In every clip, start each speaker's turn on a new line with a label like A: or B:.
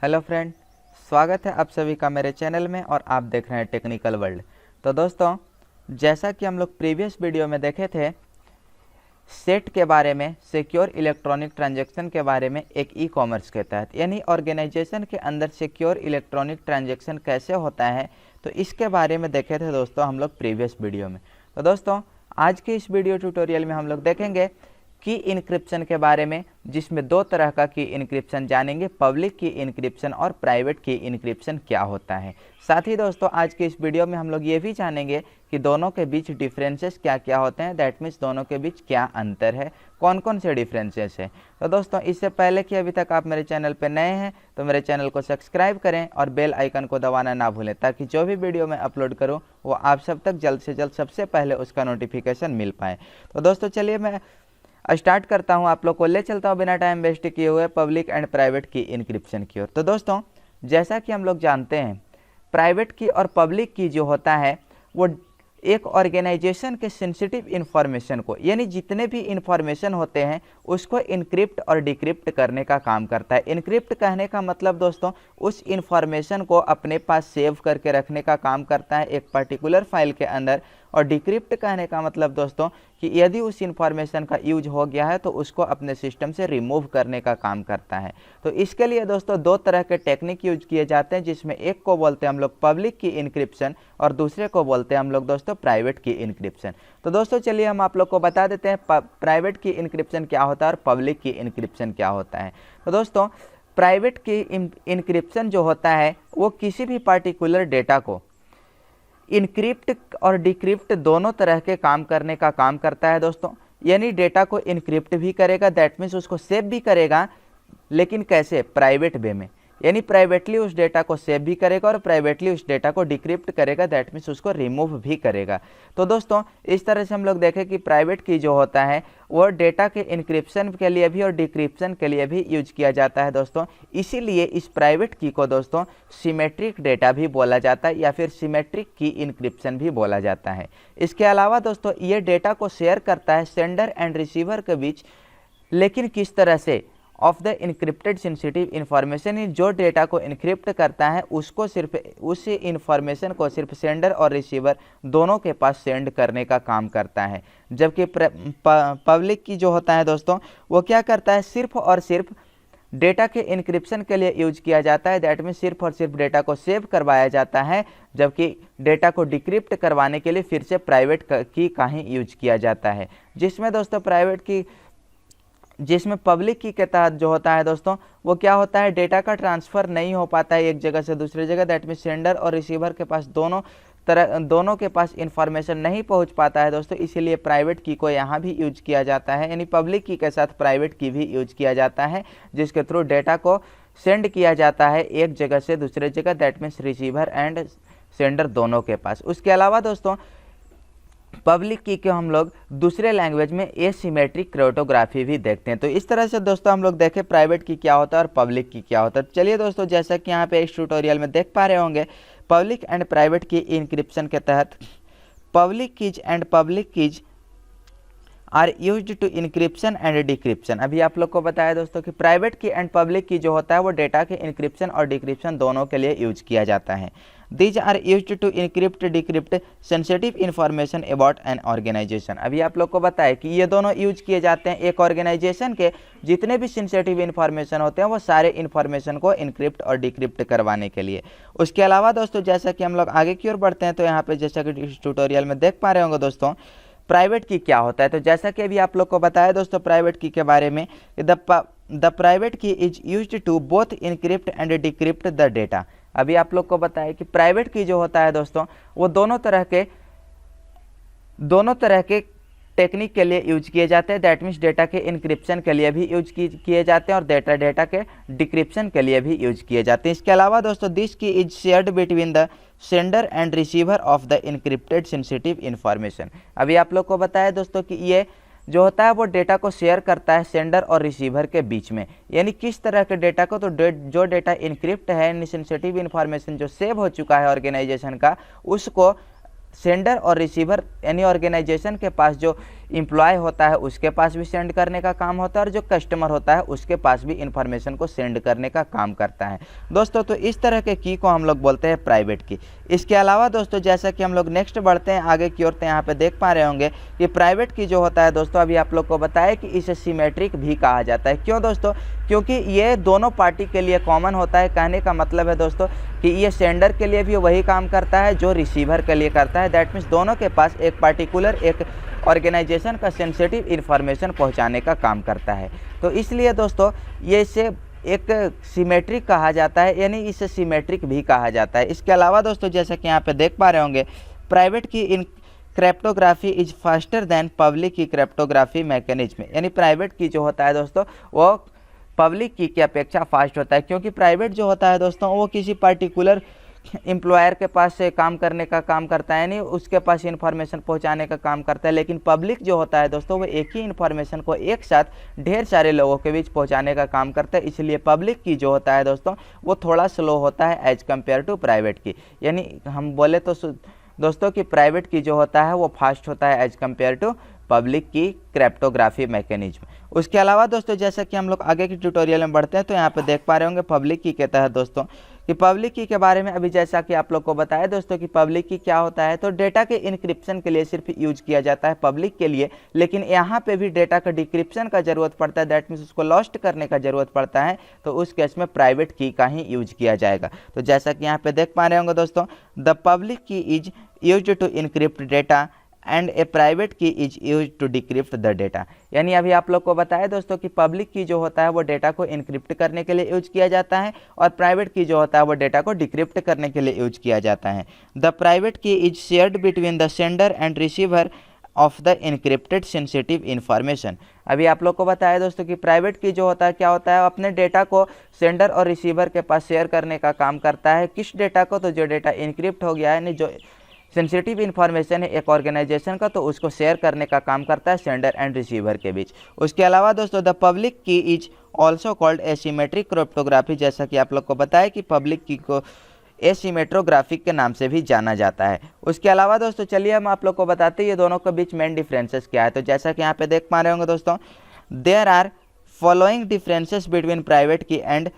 A: Hello friend, स्वागत है आप सभी का मेरे चैनल में और आप देख रहे हैं टेक्निकल वर्ल्ड। तो दोस्तों, जैसा कि हम लोग प्रीवियस वीडियो में देखे थे, सेट के बारे में, सिक्योर इलेक्ट्रॉनिक ट्रांजैक्शन के बारे में एक ई कॉमर्स के तहत, यानी ऑर्गेनाइजेशन के अंदर सिक्योर इलेक्ट्रॉनिक ट्रांजैक्शन कैसे होता है, तो इसके बारे में देखे थे दोस्तों हम लोग प्रीवियस वीडियो में। तो दोस्तों, आज के इस वीडियो ट्यूटोरियल में हम लोग देखेंगे की इनक्रिप्शन के बारे में, जिसमें दो तरह का की इनक्रिप्शन जानेंगे, पब्लिक की इनक्रिप्शन और प्राइवेट की इनक्रिप्शन क्या होता है। साथ ही दोस्तों, आज के इस वीडियो में हम लोग ये भी जानेंगे कि दोनों के बीच डिफरेंसेस क्या क्या होते हैं, दैट मीन्स दोनों के बीच क्या अंतर है, कौन कौन से डिफरेंसेस है। तो दोस्तों, इससे पहले कि अभी तक आप मेरे चैनल पर नए हैं तो मेरे चैनल को सब्सक्राइब करें और बेल आइकन को दबाना ना भूलें, ताकि जो भी वीडियो मैं अपलोड करूँ वो आप सब तक जल्द से जल्द सबसे पहले उसका नोटिफिकेशन मिल पाए। तो दोस्तों, चलिए मैं स्टार्ट करता हूं, आप लोग को ले चलता हूं बिना टाइम वेस्ट किए हुए पब्लिक एंड प्राइवेट की इनक्रिप्शन की ओर। तो दोस्तों, जैसा कि हम लोग जानते हैं, प्राइवेट की और पब्लिक की जो होता है वो एक ऑर्गेनाइजेशन के सेंसिटिव इन्फॉर्मेशन को, यानी जितने भी इन्फॉर्मेशन होते हैं उसको इनक्रिप्ट और डिक्रिप्ट करने का काम करता है। इनक्रिप्ट कहने का मतलब दोस्तों, उस इन्फॉर्मेशन को अपने पास सेव करके रखने का काम करता है एक पर्टिकुलर फाइल के अंदर, और डिक्रिप्ट कहने का मतलब दोस्तों कि यदि उस इन्फॉर्मेशन का यूज हो गया है तो उसको अपने सिस्टम से रिमूव करने का काम करता है। तो इसके लिए दोस्तों दो तरह के टेक्निक यूज किए जाते हैं, जिसमें एक को बोलते हैं हम लोग पब्लिक की इनक्रिप्शन और दूसरे को बोलते हैं हम लोग दोस्तों प्राइवेट की इनक्रिप्शन। तो दोस्तों, चलिए हम आप लोग को बता देते हैं प्राइवेट की इनक्रिप्शन क्या होता है और पब्लिक की इनक्रिप्शन क्या होता है। तो दोस्तों, प्राइवेट की इनक्रिप्शन जो होता है वो किसी भी पार्टिकुलर डेटा को इनक्रिप्ट और डिक्रिप्ट दोनों तरह के काम करने का काम करता है दोस्तों। यानी डेटा को इनक्रिप्ट भी करेगा, दैट मीन्स उसको सेव भी करेगा, लेकिन कैसे? प्राइवेट वे में, यानी प्राइवेटली उस डेटा को सेव भी करेगा और प्राइवेटली उस डेटा को डिक्रिप्ट करेगा, दैट मीन्स उसको रिमूव भी करेगा। तो दोस्तों, इस तरह से हम लोग देखें कि प्राइवेट की जो होता है वो डेटा के इनक्रिप्शन के लिए भी और डिक्रिप्शन के लिए भी यूज किया जाता है दोस्तों। इसीलिए इस प्राइवेट की को दोस्तों सिमेट्रिक डेटा भी बोला जाता है या फिर सिमेट्रिक की इनक्रिप्शन भी बोला जाता है। इसके अलावा दोस्तों, ये डेटा को शेयर करता है सेंडर एंड रिसीवर के बीच, लेकिन किस तरह से? Of the encrypted sensitive information, जो डेटा को इनक्रिप्ट करता है उसको सिर्फ उस इन्फॉर्मेशन को सिर्फ सेंडर और रिसीवर दोनों के पास सेंड करने का काम करता है। जबकि पब्लिक की जो होता है दोस्तों वो क्या करता है? सिर्फ और सिर्फ डेटा के इनक्रिप्शन के लिए यूज किया जाता है, दैट मीन सिर्फ और सिर्फ डेटा को सेव करवाया जाता है, जबकि डेटा को डिक्रिप्ट करवाने के लिए फिर से प्राइवेट की का ही यूज किया जाता है। जिसमें पब्लिक की के तहत जो होता है दोस्तों वो क्या होता है? डेटा का ट्रांसफ़र नहीं हो पाता है एक जगह से दूसरी जगह, दैट मीन सेंडर और रिसीवर के पास दोनों के पास इंफॉर्मेशन नहीं पहुंच पाता है दोस्तों। इसीलिए प्राइवेट की को यहाँ भी यूज किया जाता है, यानी पब्लिक की के साथ प्राइवेट की भी यूज किया जाता है, जिसके थ्रू डेटा को सेंड किया जाता है एक जगह से दूसरे जगह, that means receiver and sender दोनों के पास। उसके अलावा दोस्तों, पब्लिक की के हम लोग दूसरे लैंग्वेज में एसिमेट्रिक क्रिप्टोग्राफी भी देखते हैं। तो इस तरह से दोस्तों हम लोग देखें प्राइवेट की क्या होता है और पब्लिक की क्या होता है। चलिए दोस्तों, जैसा कि यहाँ पे इस ट्यूटोरियल में देख पा रहे होंगे, पब्लिक एंड प्राइवेट की इनक्रिप्शन के तहत public keys and public keys are used to encryption and decryption. अभी आप लोग को बताया दोस्तों कि private key and public key जो होता है वो डेटा के इनक्रिप्शन और डिक्रिप्शन दोनों के लिए यूज किया जाता है। These are used to encrypt, decrypt sensitive information about an organization। अभी आप लोग को बताया कि ये दोनों यूज किए जाते हैं एक ऑर्गेनाइजेशन के जितने भी सेंसिटिव इन्फॉर्मेशन होते हैं वो सारे इन्फॉर्मेशन को इनक्रिप्ट और डिक्रिप्ट करवाने के लिए। उसके अलावा दोस्तों, जैसा कि हम लोग आगे की ओर बढ़ते हैं तो यहाँ पे जैसा कि इस ट्यूटोरियल में देख पा रहे होंगे दोस्तों, प्राइवेट की क्या होता है। तो जैसा कि अभी आप लोग को बताया दोस्तों प्राइवेट की के बारे में, the private key is used to both encrypt and decrypt the data. अभी आप लोग को बताया कि प्राइवेट की जो होता है दोस्तों वो दोनों तरह के टेक्निक के लिए यूज किए जाते हैं, दैट मीन्स डेटा के इनक्रिप्शन के लिए भी यूज किए जाते हैं और डेटा के डिक्रिप्शन के लिए भी यूज किए जाते हैं। इसके अलावा दोस्तों, दिस की is shared between the sender and receiver of the encrypted sensitive information. अभी आप लोग को बताया दोस्तों कि ये जो होता है वो डेटा को शेयर करता है सेंडर और रिसीवर के बीच में। यानी किस तरह के डेटा को? तो जो डेटा इनक्रिप्ट है, सेंसिटिव इन्फॉर्मेशन जो सेव हो चुका है ऑर्गेनाइजेशन का, उसको सेंडर और रिसीवर यानी ऑर्गेनाइजेशन के पास जो एम्प्लॉय होता है उसके पास भी सेंड करने का काम होता है और जो कस्टमर होता है उसके पास भी इंफॉर्मेशन को सेंड करने का काम करता है दोस्तों। तो इस तरह के की को हम लोग बोलते हैं प्राइवेट की। इसके अलावा दोस्तों जैसा कि हम लोग नेक्स्ट बढ़ते हैं आगे की ओर, तो यहाँ पे देख पा रहे होंगे कि प्राइवेट की जो होता है दोस्तों, अभी आप लोग को बताया कि इसे सिमेट्रिक भी कहा जाता है। क्यों दोस्तों? क्योंकि ये दोनों पार्टी के लिए कॉमन होता है। कहने का मतलब है दोस्तों कि ये सेंडर के लिए भी वही काम करता है जो रिसीवर के लिए करता है। दैट मीन्स दोनों के पास एक पार्टिकुलर एक ऑर्गेनाइजेशन का सेंसिटिव इन्फॉर्मेशन पहुंचाने का काम करता है। तो इसलिए दोस्तों ये इसे एक सिमेट्रिक कहा जाता है, यानी इसे सिमेट्रिक भी कहा जाता है। इसके अलावा दोस्तों जैसा कि यहाँ पे देख पा रहे होंगे, private key in cryptography is faster than public key cryptography mechanism, यानी प्राइवेट की जो होता है दोस्तों वो पब्लिक की अपेक्षा फास्ट होता है। क्योंकि प्राइवेट जो होता है दोस्तों वो किसी पार्टिकुलर एम्प्लॉयर के पास से काम करने का काम करता है, नहीं उसके पास इन्फॉर्मेशन पहुंचाने का काम करता है। लेकिन पब्लिक जो होता है दोस्तों वो एक ही इन्फॉर्मेशन को एक साथ ढेर सारे लोगों के बीच पहुंचाने का काम करता है। इसलिए पब्लिक की जो होता है दोस्तों वो थोड़ा स्लो होता है एज कम्पेयर टू प्राइवेट की। यानी हम बोले तो दोस्तों कि प्राइवेट की जो होता है वो फास्ट होता है as compare to public key cryptography mechanism. उसके अलावा दोस्तों जैसा कि हम लोग आगे की ट्यूटोरियल में बढ़ते हैं, तो यहाँ पे देख पा रहे होंगे पब्लिक की के तहत दोस्तों कि पब्लिक की के बारे में अभी जैसा कि आप लोग को बताया दोस्तों कि पब्लिक की क्या होता है, तो डेटा के इनक्रिप्शन के लिए सिर्फ यूज किया जाता है पब्लिक के लिए। लेकिन यहाँ पे भी डेटा का डिक्रिप्शन का जरूरत पड़ता है, दैट मीन्स उसको लॉस्ट करने का जरूरत पड़ता है, तो उस केस में प्राइवेट की का ही यूज किया जाएगा। तो जैसा कि यहाँ पे देख पा रहे होंगे दोस्तों, the public key is used to encrypt data and a private key is use to decrypt the data. यानी अभी आप लोग को बताया दोस्तों कि पब्लिक की जो होता है वो डेटा को इनक्रिप्ट करने के लिए यूज किया जाता है और प्राइवेट की जो होता है वो डेटा को डिक्रिप्ट करने के लिए यूज किया जाता है। The private key is shared between the sender and receiver of the encrypted sensitive information. अभी आप लोग को बताया दोस्तों कि प्राइवेट की जो होता है क्या होता है, अपने डेटा को सेंडर और रिसीवर के पास शेयर करने का काम करता है। किस डेटा को? तो जो डेटा इनक्रिप्ट हो गया है, यानी जो सेंसिटिव इन्फॉर्मेशन है एक ऑर्गेनाइजेशन का, तो उसको शेयर करने का काम करता है सेंडर एंड रिसीवर के बीच। उसके अलावा दोस्तों the public key is also called asymmetric cryptography. जैसा कि आप लोग को बताया कि पब्लिक की को एसिमेट्रोग्राफिक के नाम से भी जाना जाता है। उसके अलावा दोस्तों चलिए हम आप लोग को बताते हैं ये दोनों के बीच मेन डिफरेंसेस क्या है। तो जैसा कि यहाँ पे देख पा रहे होंगे दोस्तों, there are following differences between private key and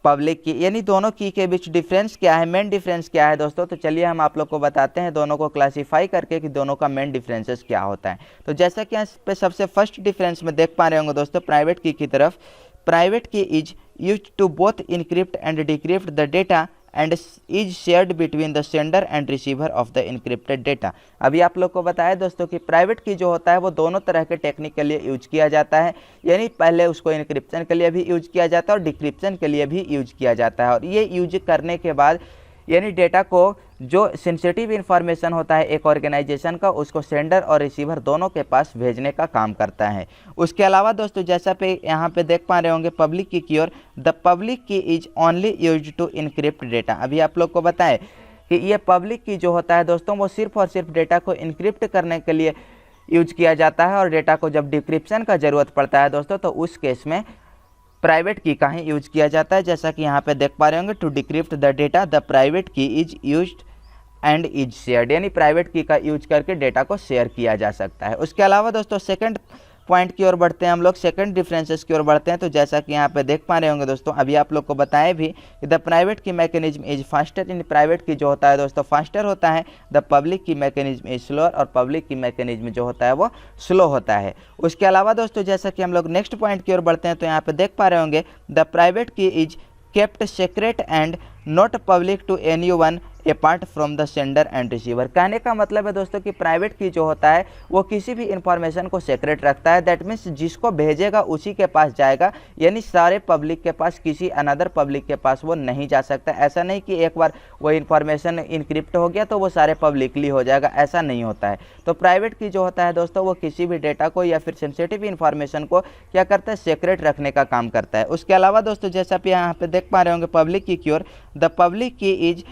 A: public key, यानी दोनों की के बीच डिफरेंस क्या है, मेन डिफरेंस क्या है दोस्तों। तो चलिए हम आप लोग को बताते हैं दोनों को क्लासिफाई करके कि दोनों का मेन डिफरेंसेस क्या होता है। तो जैसा कि यहाँ पे सबसे फर्स्ट डिफरेंस में देख पा रहे होंगे दोस्तों, प्राइवेट की तरफ, private key is used to both encrypt and decrypt the data and is shared between the sender and receiver of the encrypted data. अभी आप लोग को बताया दोस्तों कि प्राइवेट की जो होता है वो दोनों तरह के टेक्निक के लिए यूज किया जाता है, यानी पहले उसको इनक्रिप्शन के लिए भी यूज किया जाता है और डिक्रिप्शन के लिए भी यूज किया जाता है। और ये यूज करने के बाद यानी डेटा को जो सेंसिटिव इन्फॉर्मेशन होता है एक ऑर्गेनाइजेशन का, उसको सेंडर और रिसीवर दोनों के पास भेजने का काम करता है। उसके अलावा दोस्तों जैसा पे यहाँ पे देख पा रहे होंगे public key or, the public key is only used to encrypt data. अभी आप लोग को बताएं कि ये पब्लिक की जो होता है दोस्तों वो सिर्फ और सिर्फ डेटा को इनक्रिप्ट करने के लिए यूज किया जाता है, और डेटा को जब डिक्रिप्शन का जरूरत पड़ता है दोस्तों तो उस केस में प्राइवेट की का ही यूज किया जाता है। जैसा कि यहाँ पे देख पा रहे होंगे, to decrypt the data the private key is used and is shared, यानी प्राइवेट की का यूज करके डेटा को शेयर किया जा सकता है। उसके अलावा दोस्तों सेकंड पॉइंट की ओर बढ़ते हैं हम लोग, सेकंड डिफरेंसेस की ओर बढ़ते हैं। तो जैसा कि यहाँ पे देख पा रहे होंगे दोस्तों, अभी आप लोग को बताया भी कि द प्राइवेट की mechanism is faster, in private key जो होता है दोस्तों फास्टर होता है, द पब्लिक की मैकेनिज्म इज स्लोअर, और पब्लिक की मैकेनिज्म जो होता है वो स्लो होता है। उसके अलावा दोस्तों जैसा कि हम लोग नेक्स्ट पॉइंट की ओर बढ़ते हैं, तो यहाँ पे देख पा रहे होंगे the private key is kept secret and not public to anyone apart from the sender and receiver. कहने का मतलब है दोस्तों कि प्राइवेट की जो होता है वो किसी भी इंफॉर्मेशन को सीक्रेट रखता है, दैट मीन्स जिसको भेजेगा उसी के पास जाएगा, यानी सारे पब्लिक के पास, किसी अनदर पब्लिक के पास वो नहीं जा सकता। ऐसा नहीं कि एक बार वो इन्फॉर्मेशन इनक्रिप्ट हो गया तो वो सारे पब्लिकली हो जाएगा, ऐसा नहीं होता है। तो प्राइवेट की जो होता है दोस्तों वो किसी भी डेटा को या फिर सेंसिटिव इन्फॉर्मेशन को क्या करता है, सीक्रेट रखने का काम करता है। उसके अलावा दोस्तों जैसा आप यहाँ पे देख पा रहे होंगे public key or, the public key is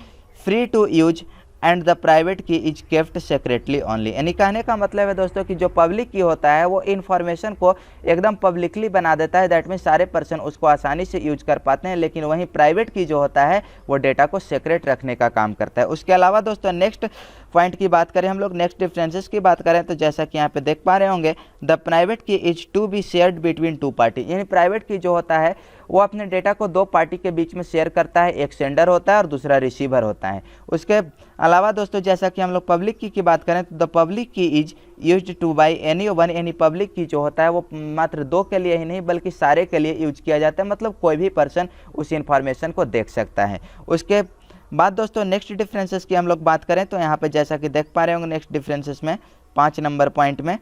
A: free to use and the private key is kept secretly only. यानी कहने का मतलब है दोस्तों कि जो पब्लिक की होता है वो इन्फॉर्मेशन को एकदम पब्लिकली बना देता है, दैट मीन सारे पर्सन उसको आसानी से यूज कर पाते हैं, लेकिन वहीं प्राइवेट की जो होता है वो डेटा को सेक्रेट रखने का काम करता है। उसके अलावा दोस्तों नेक्स्ट पॉइंट की बात करें हम लोग, नेक्स्ट डिफरेंसेस की बात करें तो जैसा कि यहाँ पे देख पा रहे होंगे, the private key is to be shared between two party, यानी प्राइवेट की जो होता है वो अपने डेटा को दो पार्टी के बीच में शेयर करता है, एक सेंडर होता है और दूसरा रिसीवर होता है। उसके अलावा दोस्तों जैसा कि हम लोग पब्लिक की बात करें तो the public key is used to by any one, यानी पब्लिक की जो होता है वो मात्र दो के लिए ही नहीं बल्कि सारे के लिए यूज किया जाता है, मतलब कोई भी पर्सन उस इंफॉर्मेशन को देख सकता है। उसके बाद दोस्तों नेक्स्ट डिफरेंसेस की हम लोग बात करें तो यहाँ पे जैसा कि देख पा रहे होंगे नेक्स्ट डिफरेंसेस में 5 नंबर पॉइंट में,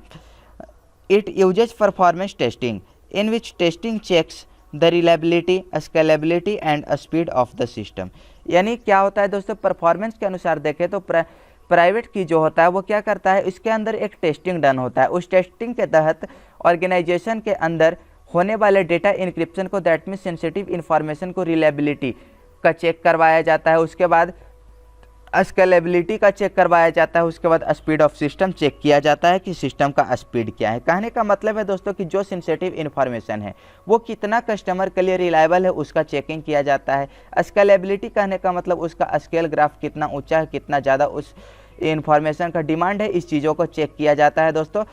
A: it uses performance testing in which testing checks the reliability, scalability and speed of the system. यानी क्या होता है दोस्तों, परफॉर्मेंस के अनुसार देखें तो प्राइवेट की जो होता है वो क्या करता है, इसके अंदर एक टेस्टिंग डन होता है, उस टेस्टिंग के तहत ऑर्गेनाइजेशन के अंदर होने वाले डेटा इंक्रिप्शन को, दैट मीन सेंसिटिव इन्फॉर्मेशन को रिलायबिलिटी का चेक करवाया जाता है, उसके बाद स्केलेबिलिटी का चेक करवाया जाता है, उसके बाद स्पीड ऑफ सिस्टम चेक किया जाता है कि सिस्टम का स्पीड क्या है। कहने का मतलब है दोस्तों कि जो सेंसिटिव इन्फॉर्मेशन है वो कितना कस्टमर के लिए रिलायबल है उसका चेकिंग किया जाता है। स्केलेबिलिटी कहने का मतलब उसका स्केल ग्राफ कितना ऊंचा है, कितना ज़्यादा उस इन्फॉर्मेशन का डिमांड है, इस चीज़ों को चेक किया जाता है दोस्तों।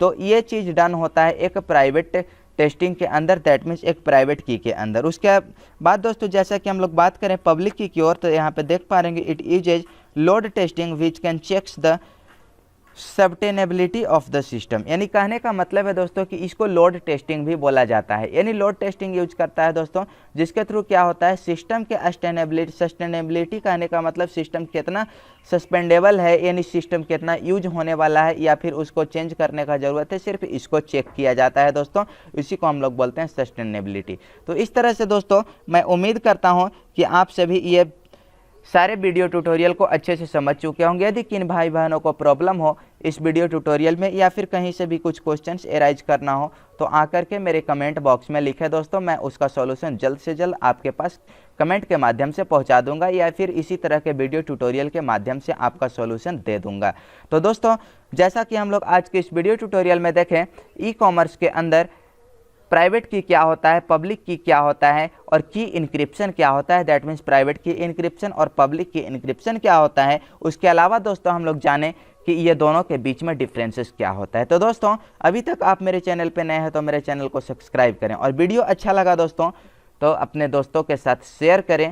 A: तो ये चीज़ डन होता है एक प्राइवेट टेस्टिंग के अंदर, दैट मीन्स एक प्राइवेट की के अंदर। उसके बाद दोस्तों जैसा कि हम लोग बात करें पब्लिक की ओर तो यहाँ पे देख पा रहे हैं it uses load testing which can checks the sustainability of the system, यानी कहने का मतलब है दोस्तों कि इसको लोड टेस्टिंग भी बोला जाता है। यानी लोड टेस्टिंग यूज करता है दोस्तों जिसके थ्रू क्या होता है, सिस्टम के सस्टेनेबिलिटी कहने का मतलब सिस्टम कितना सस्पेंडेबल है, यानी सिस्टम कितना यूज होने वाला है या फिर उसको चेंज करने का ज़रूरत है, सिर्फ इसको चेक किया जाता है दोस्तों, इसी को हम लोग बोलते हैं सस्टेनेबिलिटी। तो इस तरह से दोस्तों मैं उम्मीद करता हूँ कि आप सभी ये सारे वीडियो ट्यूटोरियल को अच्छे से समझ चुके होंगे। यदि किन भाई बहनों को प्रॉब्लम हो इस वीडियो ट्यूटोरियल में या फिर कहीं से भी कुछ क्वेश्चंस एराइज करना हो तो आकर के मेरे कमेंट बॉक्स में लिखे दोस्तों, मैं उसका सॉल्यूशन जल्द से जल्द आपके पास कमेंट के माध्यम से पहुंचा दूंगा या फिर इसी तरह के वीडियो ट्यूटोरियल के माध्यम से आपका सॉल्यूशन दे दूंगा। तो दोस्तों जैसा कि हम लोग आज के इस वीडियो ट्यूटोरियल में देखें, ई कॉमर्स के अंदर प्राइवेट की क्या होता है, पब्लिक की क्या होता है और की इंक्रिप्शन क्या होता है, दैट मीन्स प्राइवेट की इंक्रिप्शन और पब्लिक की इंक्रिप्शन क्या होता है। उसके अलावा दोस्तों हम लोग जाने कि ये दोनों के बीच में डिफरेंसेस क्या होता है। तो दोस्तों अभी तक आप मेरे चैनल पे नए हैं तो मेरे चैनल को सब्सक्राइब करें और वीडियो अच्छा लगा दोस्तों तो अपने दोस्तों के साथ शेयर करें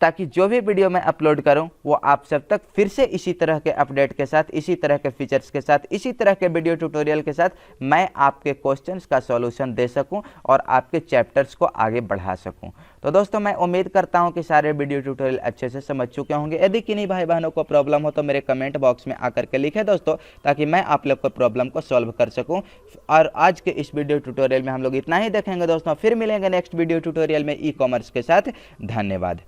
A: ताकि जो भी वीडियो मैं अपलोड करूं वो आप सब तक फिर से इसी तरह के अपडेट के साथ, इसी तरह के फीचर्स के साथ, इसी तरह के वीडियो ट्यूटोरियल के साथ मैं आपके क्वेश्चंस का सॉल्यूशन दे सकूं और आपके चैप्टर्स को आगे बढ़ा सकूं। तो दोस्तों मैं उम्मीद करता हूं कि सारे वीडियो ट्यूटोरियल अच्छे से समझ चुके होंगे। यदि किन्हीं भाई बहनों को प्रॉब्लम हो तो मेरे कमेंट बॉक्स में आकर के लिखें दोस्तों, ताकि मैं आप लोग को प्रॉब्लम को सॉल्व कर सकूँ। और आज के इस वीडियो ट्यूटोरियल में हम लोग इतना ही देखेंगे दोस्तों, फिर मिलेंगे नेक्स्ट वीडियो ट्यूटोरियल में ई कॉमर्स के साथ। धन्यवाद।